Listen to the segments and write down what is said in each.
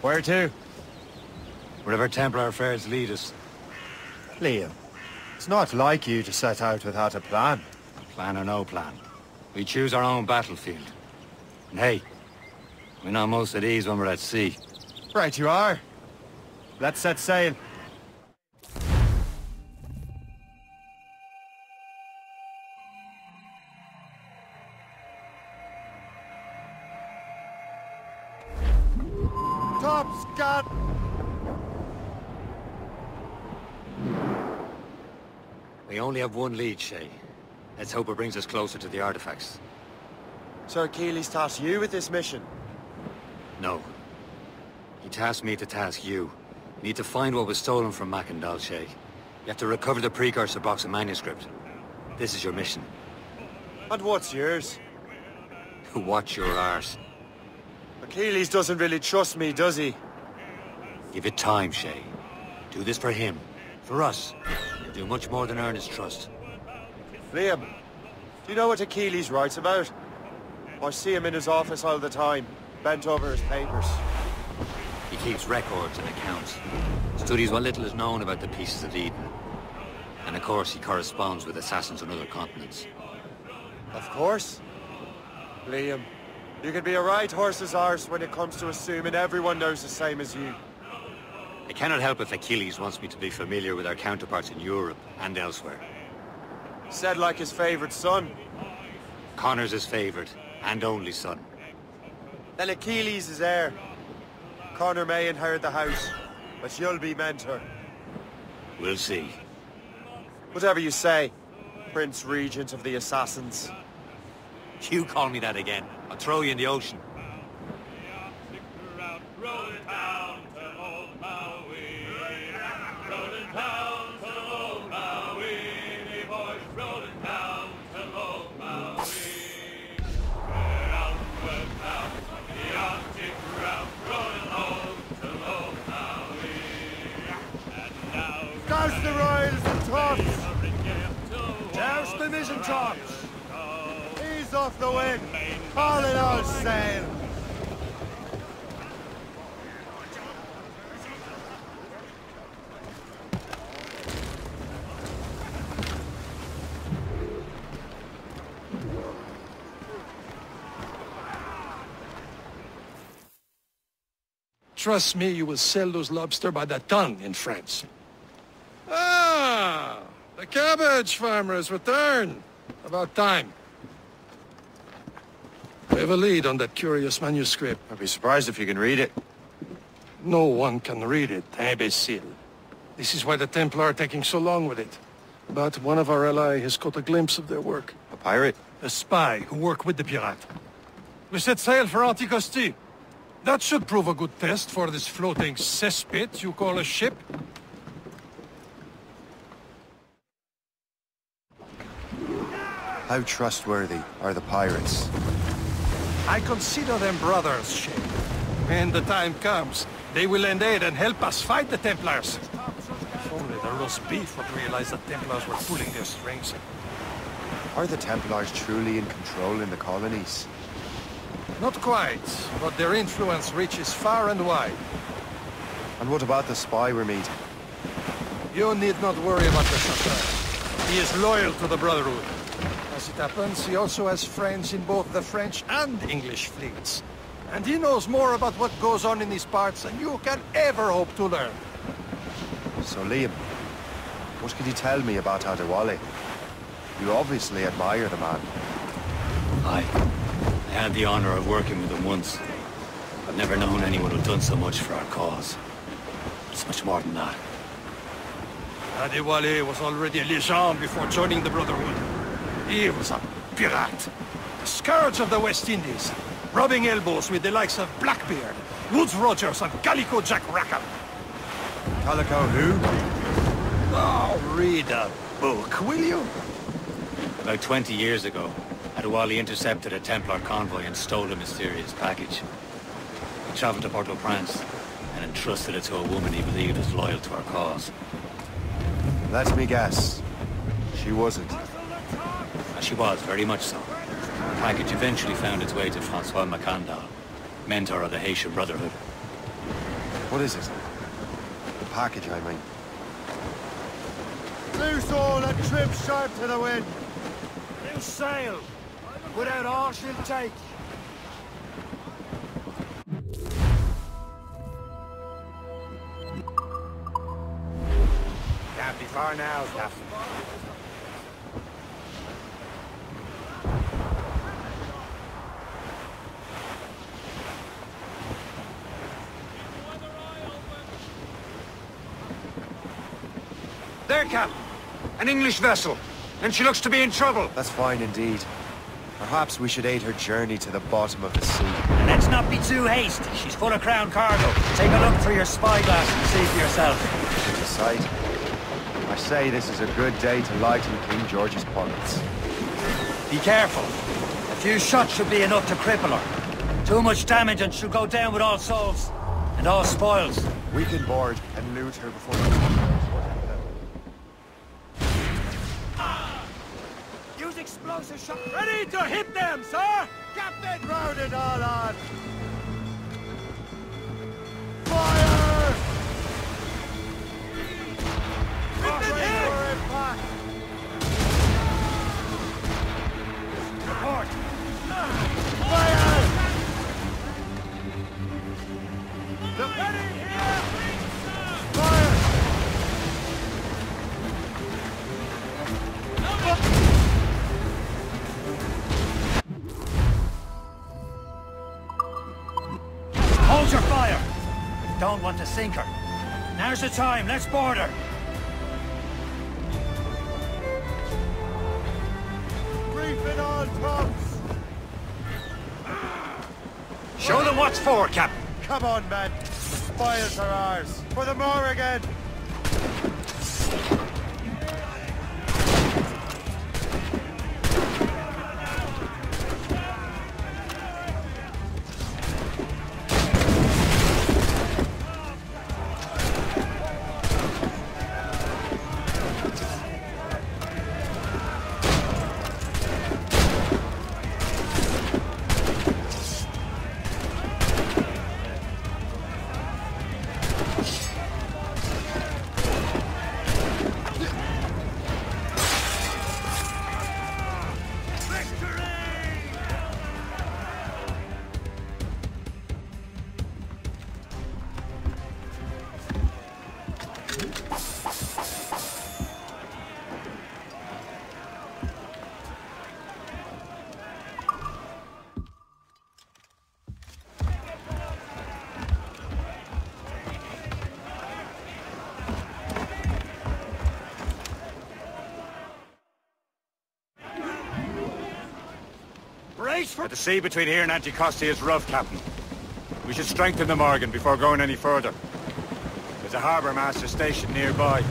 Where to? Wherever Templar affairs lead us. Liam, it's not like you to set out without a plan. Plan or no plan. We choose our own battlefield. And hey, we're not most at ease when we're at sea. Right you are. Let's set sail. Top scat! We only have one lead, Shay. Let's hope it brings us closer to the artifacts. Sir Keeley's tasked you with this mission? No. He tasked me to task you. You need to find what was stolen from Mackandal, Shay. You have to recover the precursor box of manuscript. This is your mission. And what's yours? Watch your arse. Achilles doesn't really trust me, does he? Give it time, Shay. Do this for him. For us. You'll do much more than earn his trust. Liam, do you know what Achilles writes about? I see him in his office all the time, bent over his papers. He keeps records and accounts. Studies what little is known about the pieces of Eden. And of course, he corresponds with assassins on other continents. Of course. Liam, you can be a right horse's arse when it comes to assuming everyone knows the same as you. I cannot help if Achilles wants me to be familiar with our counterparts in Europe and elsewhere. Said like his favorite son. Connor's his favorite, and only son. Then Achilles is heir. Connor may inherit the house, but you'll be mentor. We'll see. Whatever you say, Prince Regent of the Assassins. You call me that again, I'll throw you in the ocean. Douse the royals and tops! Douse the mizzen tops! Ease off the wind! All in all sail! Trust me, you will sell those lobster by the ton in France. Ah! The cabbage farmer has returned. About time. We have a lead on that curious manuscript. I'd be surprised if you can read it. No one can read it, imbecile. This is why the Templar are taking so long with it. But one of our allies has caught a glimpse of their work. A pirate? A spy who worked with the pirate. We set sail for Anticosti. That should prove a good test for this floating cesspit you call a ship. How trustworthy are the pirates? I consider them brothers, Shay. When the time comes, they will lend aid and help us fight the Templars. If only the roast beef would realize the Templars were pulling their strings. Are the Templars truly in control in the colonies? Not quite, but their influence reaches far and wide. And what about the spy we're meeting? You need not worry about the chauffeur. He is loyal to the Brotherhood. As it happens, he also has friends in both the French and English fleets. And he knows more about what goes on in these parts than you can ever hope to learn. So Liam, what can you tell me about Adewale? You obviously admire the man. I had the honor of working with him once. I've never known anyone who'd done so much for our cause. It's much more than that. Adewale was already a legend before joining the Brotherhood. He was a pirate, the scourge of the West Indies, rubbing elbows with the likes of Blackbeard, Woodes Rogers, and Calico Jack Rackham. Calico who? Oh, read a book, will you? About 20 years ago, Adewale intercepted a Templar convoy and stole a mysterious package. He traveled to Port-au-Prince and entrusted it to a woman he believed was loyal to our cause. Let me guess. She wasn't. And she was, very much so. The package eventually found its way to Francois Macandal, mentor of the Haitian Brotherhood. What is it? The package, I mean. Loose all and trim sharp to the wind. Loose sail! Put out all she'll take. Can't be far now, Captain. There, Captain. An English vessel. And she looks to be in trouble. That's fine indeed. Perhaps we should aid her journey to the bottom of the sea. Let's not be too hasty. She's full of crown cargo. Take a look through your spyglass and see for yourself. To decide. I say this is a good day to lighten King George's pockets. Be careful. A few shots should be enough to cripple her. Too much damage and she'll go down with all souls. And all spoils. We can board and loot her before the... Use explosive shot. Ready to hit them, sir! Captain, round it all on. Fire! Impact! Report. Fire! Ready here! Fire! Hold your fire! Don't want to sink her. Now's the time, let's board her! Brief it all, tops! Show them what's for, Captain. Come on, men. Spoils are ours. For the more again. But the sea between here and Anticosti is rough, Captain. We should strengthen the Morgan before going any further. There's a harbour master station nearby.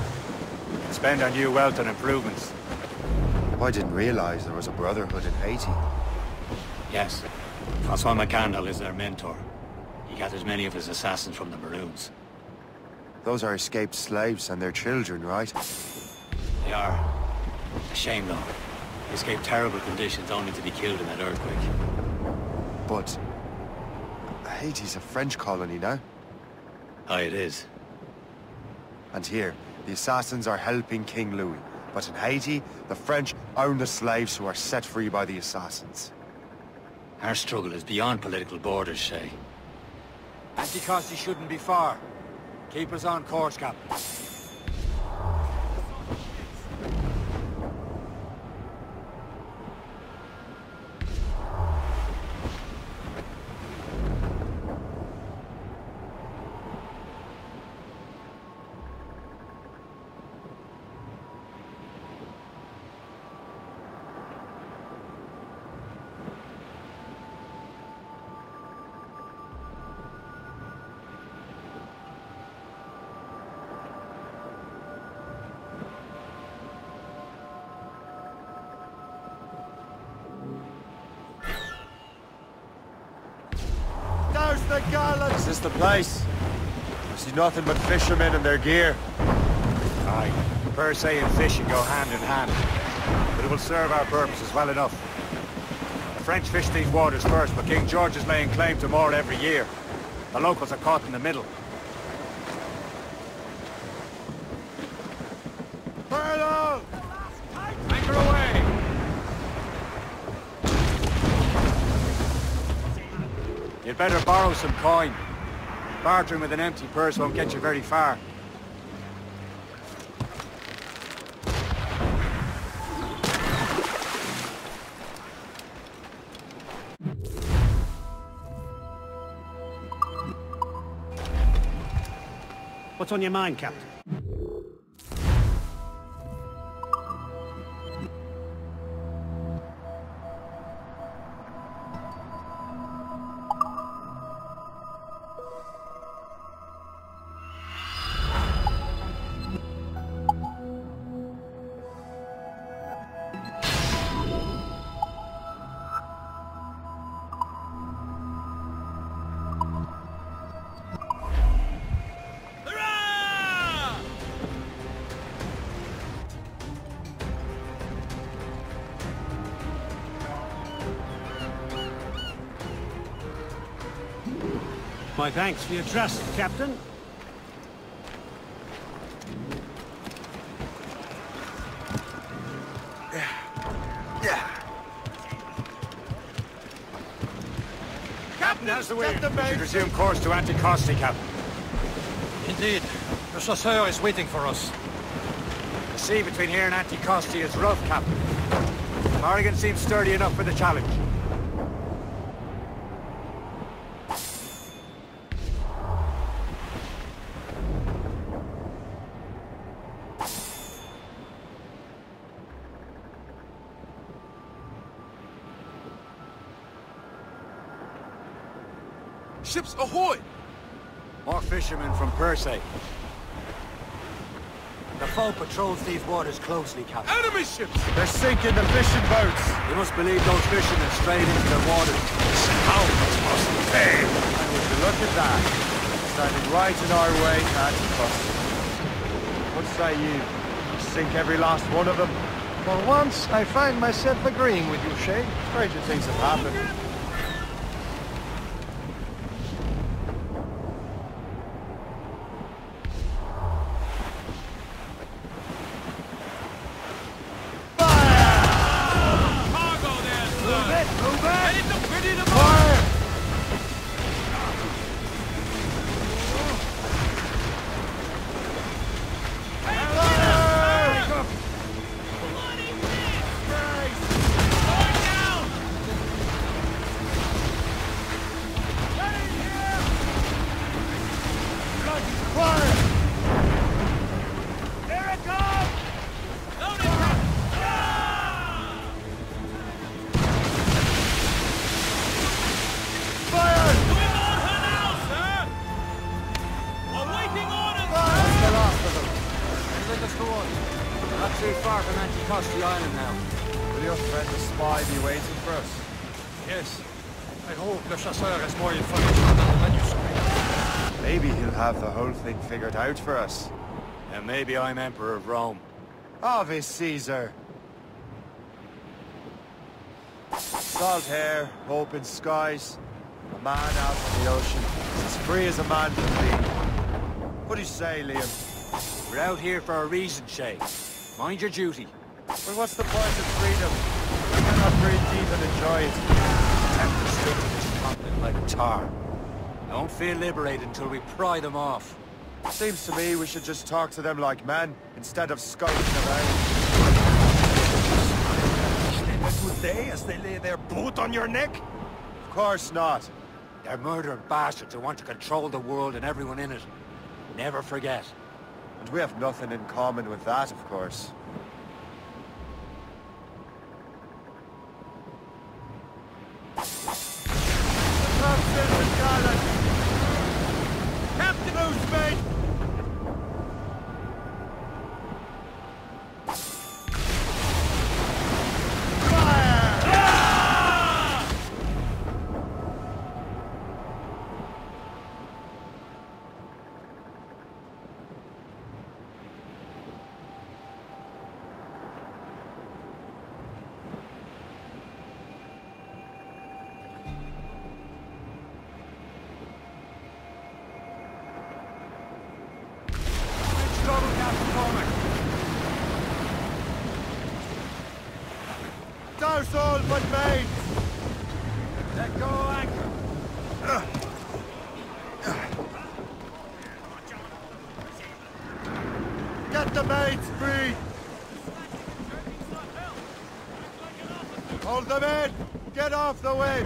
We can spend our new wealth on improvements. I didn't realize there was a brotherhood in Haiti. Yes. Francois Macandal is their mentor. He gathers many of his assassins from the Maroons. Those are escaped slaves and their children, right? They are. A shame, though. They escaped terrible conditions only to be killed in that earthquake. But... Haiti's a French colony now. Aye, it is. And here, the assassins are helping King Louis. But in Haiti, the French own the slaves who are set free by the assassins. Our struggle is beyond political borders, Shay. Anticosti shouldn't be far. Keep us on course, Captain. There's the gallant! Is this the place? I see nothing but fishermen and their gear. Aye, per se and fishing go hand in hand. But it will serve our purposes well enough. French fish these waters first, but King George is laying claim to more every year. The locals are caught in the middle. Furlough! Anchor away! You'd better borrow some coin. Bartering with an empty purse won't get you very far. What's on your mind, Captain? My thanks for your trust, Captain. Captain, how's the wind? We should resume course to Anticosti, Captain. Indeed. The chasseur is waiting for us. The sea between here and Anticosti is rough, Captain. Corrigan seems sturdy enough for the challenge. Ships ahoy! More fishermen from Persay. The foe patrols these waters closely, Captain. Enemy ships! They're sinking the fishing boats! You must believe those fishermen strayed into their waters. How much must we pay? And would you look at that? Standing right in our way to Anticosti. What say you? Sink every last one of them? For once, I find myself agreeing with you, Shay. Stranger things have happened. Not too far from Anticosti Island now. Will your friend the spy be waiting for us? Yes. I hope Le Chasseur has more information than the manuscript. Maybe he'll have the whole thing figured out for us. And maybe I'm Emperor of Rome. Ave Caesar! Salt hair, open skies, a man out on the ocean, as free as a man can be. What do you say, Liam? We're out here for a reason, Shay. Mind your duty. But what's the point of freedom? We cannot breathe deep and enjoy it. Tempers stick to this continent like tar. Don't feel liberated until we pry them off. Seems to me we should just talk to them like men, instead of skulking around. A good day as they lay their boot on your neck? Of course not. They're murdering bastards who want to control the world and everyone in it. Never forget. And we have nothing in common with that, of course. Captain Oosmane! Douse all but mates! Let go anchor. Get the mates free! Hold them in! Get off the way!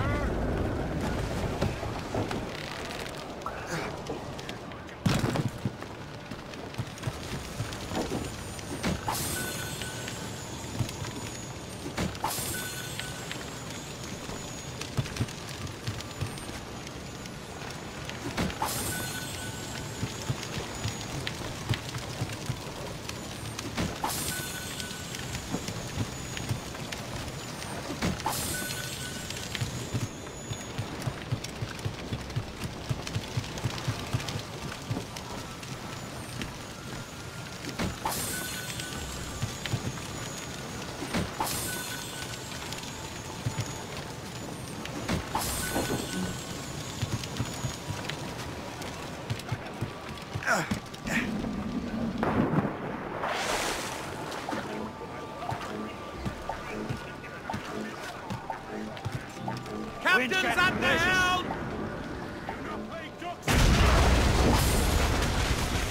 Captain's at the helm!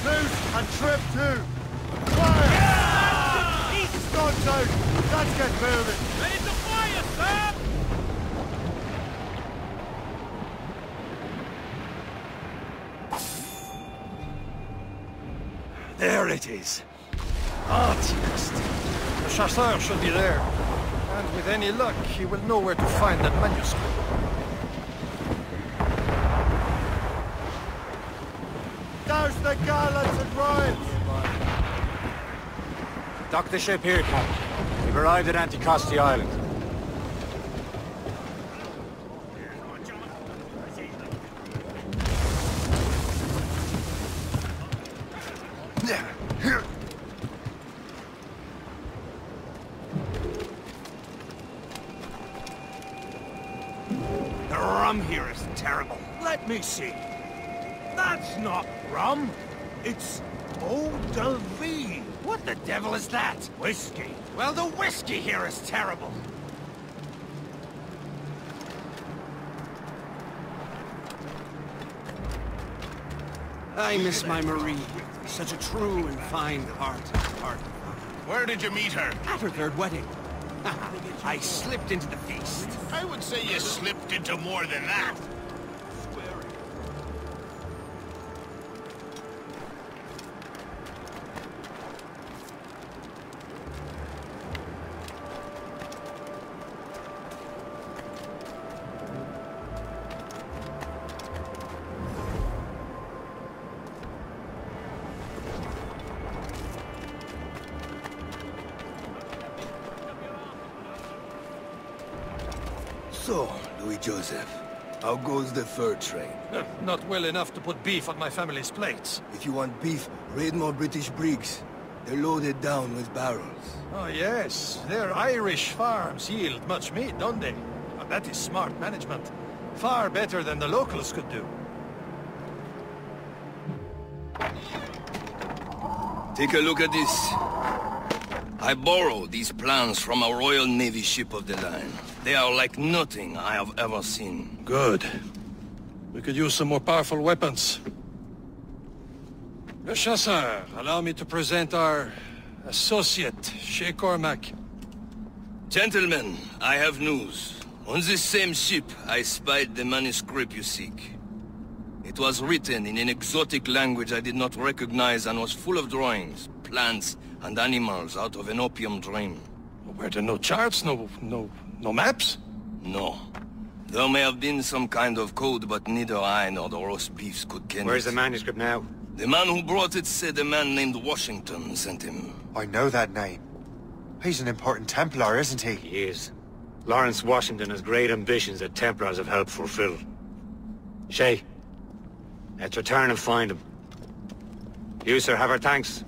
Loose and trip too! Fire! Guns out! Let's get moving! Ready to fire, sir! There it is. Artist. The chasseur should be there. And with any luck, he will know where to find that manuscript. Douse the gallants and royals! Dock the ship here, Captain. We've arrived at Anticosti Island. The rum here is terrible. Let me see. That's not rum. It's eau de vie. What the devil is that? Whiskey. Well, the whiskey here is terrible. I miss my Marie. Such a true and fine heart. Where did you meet her? At her third wedding. I slipped into the feast. I would say you slipped into more than that. So, Louis Joseph, how goes the fur trade? Not well enough to put beef on my family's plates. If you want beef, raid more British brigs. They're loaded down with barrels. Oh yes, their Irish farms yield much meat, don't they? That is smart management. Far better than the locals could do. Take a look at this. I borrowed these plans from a Royal Navy ship of the line. They are like nothing I have ever seen. Good. We could use some more powerful weapons. Le Chasseur, allow me to present our associate, Chez Cormac. Gentlemen, I have news. On this same ship, I spied the manuscript you seek. It was written in an exotic language I did not recognize and was full of drawings, plants, and animals out of an opium dream. Were there no charts, no maps? No. There may have been some kind of code, but neither I nor the roast beefs could ken Where's it. the manuscript now? The man who brought it said a man named Washington sent him. I know that name. He's an important Templar, isn't he? He is. Lawrence Washington has great ambitions that Templars have helped fulfill. Shay, let's return and find him. You, sir, have our thanks.